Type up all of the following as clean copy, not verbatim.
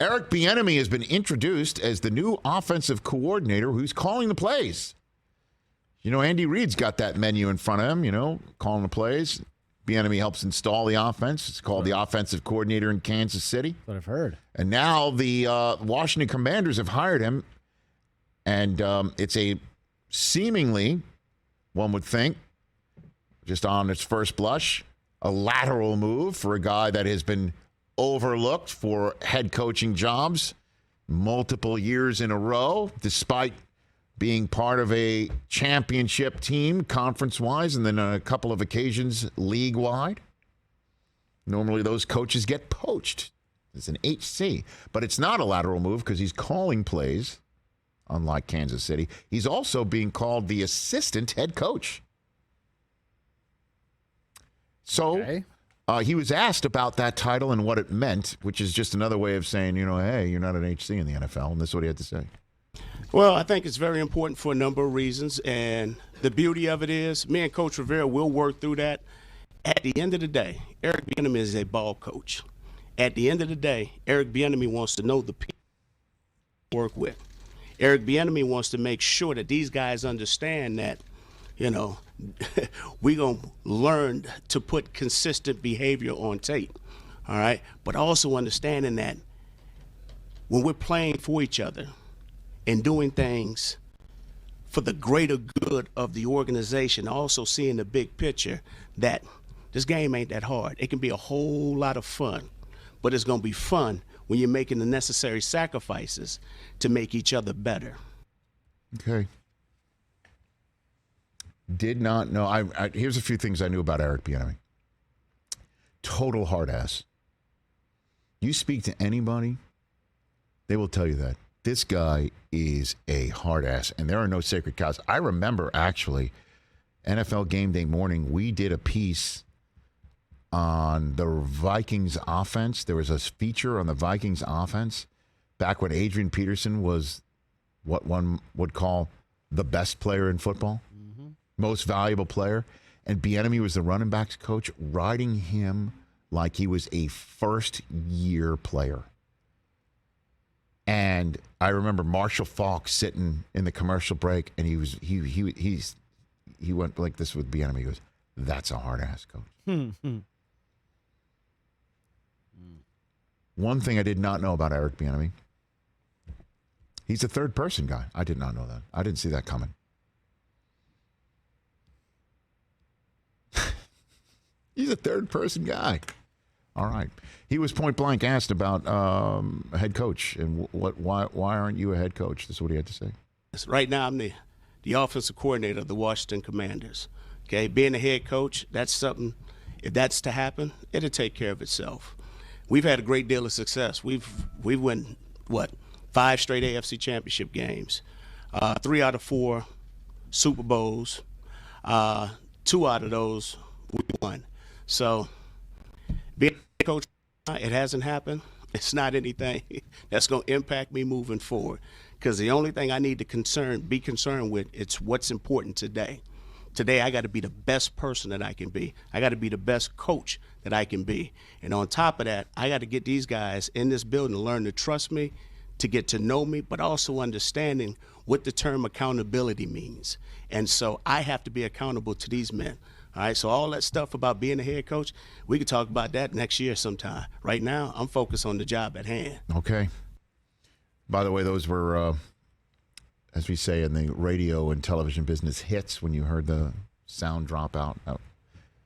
Eric Bieniemy has been introduced as the new offensive coordinator who's calling the plays. You know, Andy Reid's got that menu in front of him, calling the plays. Bieniemy helps install the offense. It's called the offensive coordinator in Kansas City. That's what I've heard. And now the Washington Commanders have hired him. And it's a seemingly, one would think, just on its first blush, a lateral move for a guy that has been overlooked for head coaching jobs multiple years in a row, despite being part of a championship team conference-wise and then on a couple of occasions league-wide. Normally those coaches get poached. It's an HC. But it's not a lateral move because he's calling plays, unlike Kansas City. He's also being called the assistant head coach. So... Okay. He was asked about that title and what it meant, which is just another way of saying, hey, you're not an HC in the NFL. And this is what he had to say. Well, I think it's very important for a number of reasons. And the beauty of it is me and Coach Rivera will work through that. At the end of the day, Eric Bieniemy is a ball coach. At the end of the day, Eric Bieniemy wants to know the people he work with. Eric Bieniemy wants to make sure that these guys understand that, we're going to learn to put consistent behavior on tape, all right? But also understanding that when we're playing for each other and doing things for the greater good of the organization, also seeing the big picture, that this game ain't that hard. It can be a whole lot of fun, but it's going to be fun when you're making the necessary sacrifices to make each other better. Okay. Did not know. Here's a few things I knew about Eric Bieniemy. Total hard ass. You speak to anybody, they will tell you that. This guy is a hard ass, and there are no sacred cows. I remember, actually, NFL Game Day morning, we did a piece on the Vikings offense. There was a feature on the Vikings offense back when Adrian Peterson was what one would call the best player in football. Most valuable player, and Bieniemy was the running backs coach, riding him like he was a first-year player. And I remember Marshall Faulk sitting in the commercial break, and he went like this with Bieniemy. He goes, "That's a hard-ass coach." One thing I did not know about Eric Bieniemy, he's a third-person guy. I did not know that. I didn't see that coming. He's a third-person guy. All right. He was point-blank asked about a head coach and why aren't you a head coach? This is what he had to say. Right now, I'm the offensive coordinator of the Washington Commanders. Okay, being a head coach, that's something. If that's to happen, it'll take care of itself. We've had a great deal of success. We've won 5 straight AFC Championship games, 3 out of 4 Super Bowls, 2 out of those we won. So, being a coach, it hasn't happened. It's not anything that's going to impact me moving forward. Because the only thing I need to be concerned with, it's what's important today. Today, I got to be the best person that I can be. I got to be the best coach that I can be. And on top of that, I got to get these guys in this building to learn to trust me, to get to know me, but also understanding what the term accountability means. And so I have to be accountable to these men. All right, so all that stuff about being a head coach, we could talk about that next year sometime. Right now, I'm focused on the job at hand. Okay. By the way, those were, as we say in the radio and television business, hits when you heard the sound drop out.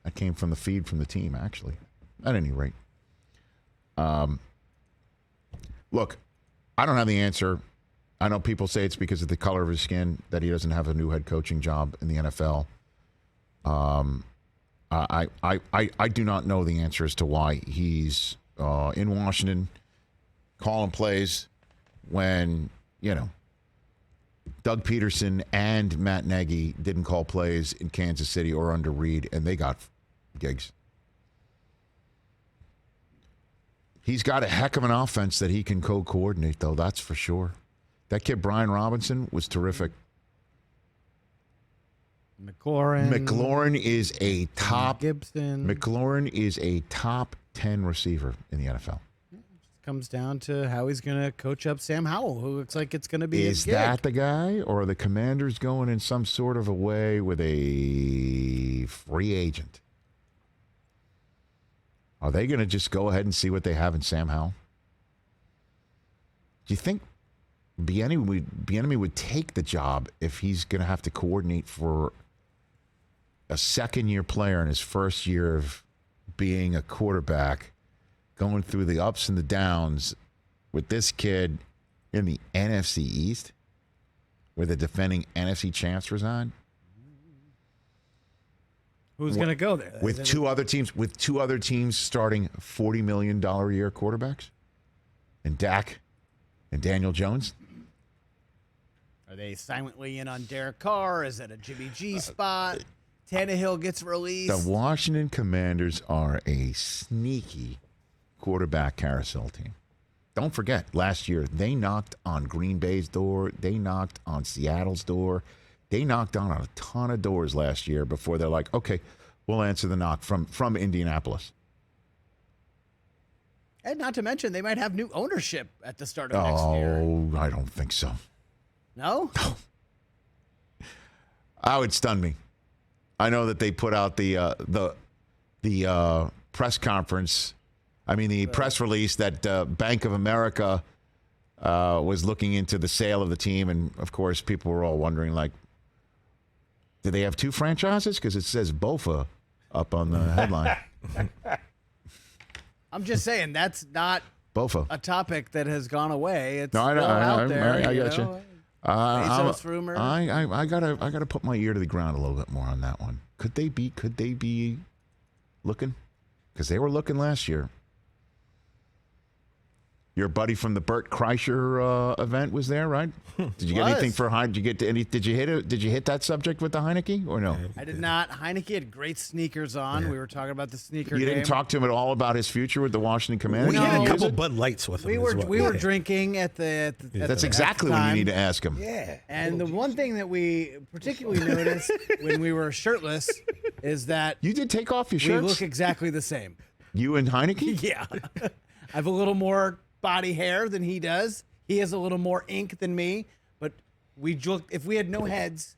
That came from the feed from the team, actually, at any rate. Look, I don't have the answer. I know people say it's because of the color of his skin that he doesn't have a new head coaching job in the NFL. I do not know the answer as to why he's in Washington calling plays when, Doug Peterson and Matt Nagy didn't call plays in Kansas City or under Reid, and they got gigs. He's got a heck of an offense that he can co-coordinate, though, that's for sure. That kid, Brian Robinson, was terrific. McLaurin is a top Gibson. McLaurin is a top 10 receiver in the NFL. comes down to how he's going to coach up Sam Howell, who looks like it's going to be his Is gig. that the guy, or are the Commanders going in some sort of a way with a free agent? Are they going to just go ahead and see what they have in Sam Howell? Do you think Bieniemy would take the job if he's going to have to coordinate for a second-year player in his first year of being a quarterback, going through the ups and the downs with this kid in the NFC East, where the defending NFC champs reside? Who's going to go there? With two other teams starting $40 million a year quarterbacks? And Dak and Daniel Jones? Are they silently in on Derek Carr? Is it a Jimmy G spot? Tannehill gets released. The Washington Commanders are a sneaky quarterback carousel team. Don't forget, last year, they knocked on Green Bay's door. They knocked on Seattle's door. They knocked on a ton of doors last year before they're like, okay, we'll answer the knock from Indianapolis. And not to mention, they might have new ownership at the start of next year. Oh, I don't think so. No? That would stun me. I know that they put out the press conference. I mean, the press release that Bank of America was looking into the sale of the team, and of course, people were all wondering, like, do they have two franchises? Because it says Bofa up on the headline. I'm just saying that's not Bofa. a topic that has gone away. It's No, I know. still out there. I got you. Bezos rumor. I gotta put my ear to the ground a little bit more on that one. Could they be looking? Because they were looking last year. Your buddy from the Burt Kreischer event was there, right? Did you get anything for Heineke? Did you hit that subject with the Heineke or no? I did not. Heineke had great sneakers on. Yeah. We were talking about the sneaker game. You didn't talk to him at all about his future with the Washington Commanders? We had a couple Bud Lights with him. We were drinking at the That's exactly when you need to ask him. Yeah. And the one thing that we particularly noticed when we were shirtless is that you did take off your shirts. We look exactly the same. You and Heineke? Yeah. I have a little more body hair than he does. He has a little more ink than me, but if we had no heads,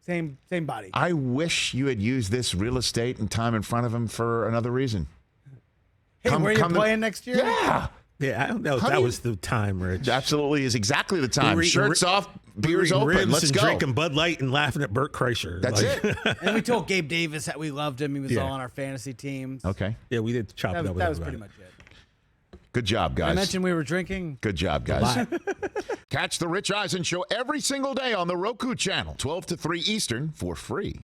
same body. I wish you had used this real estate and time in front of him for another reason. Hey, where are you playing next year? Yeah. Yeah, I don't know if that was the time, Rich. Absolutely is exactly the time. Shirts off, beers open. Let's go. Drinking Bud Light and laughing at Burt Kreischer. That's it. And we told Gabe Davis that we loved him. He was all on our fantasy teams. Okay. Yeah, we did chop it up with That was pretty much it. Good job, guys. I mentioned we were drinking. Good job, guys. Catch the Rich Eisen Show every single day on the Roku channel, 12 to 3 Eastern, for free.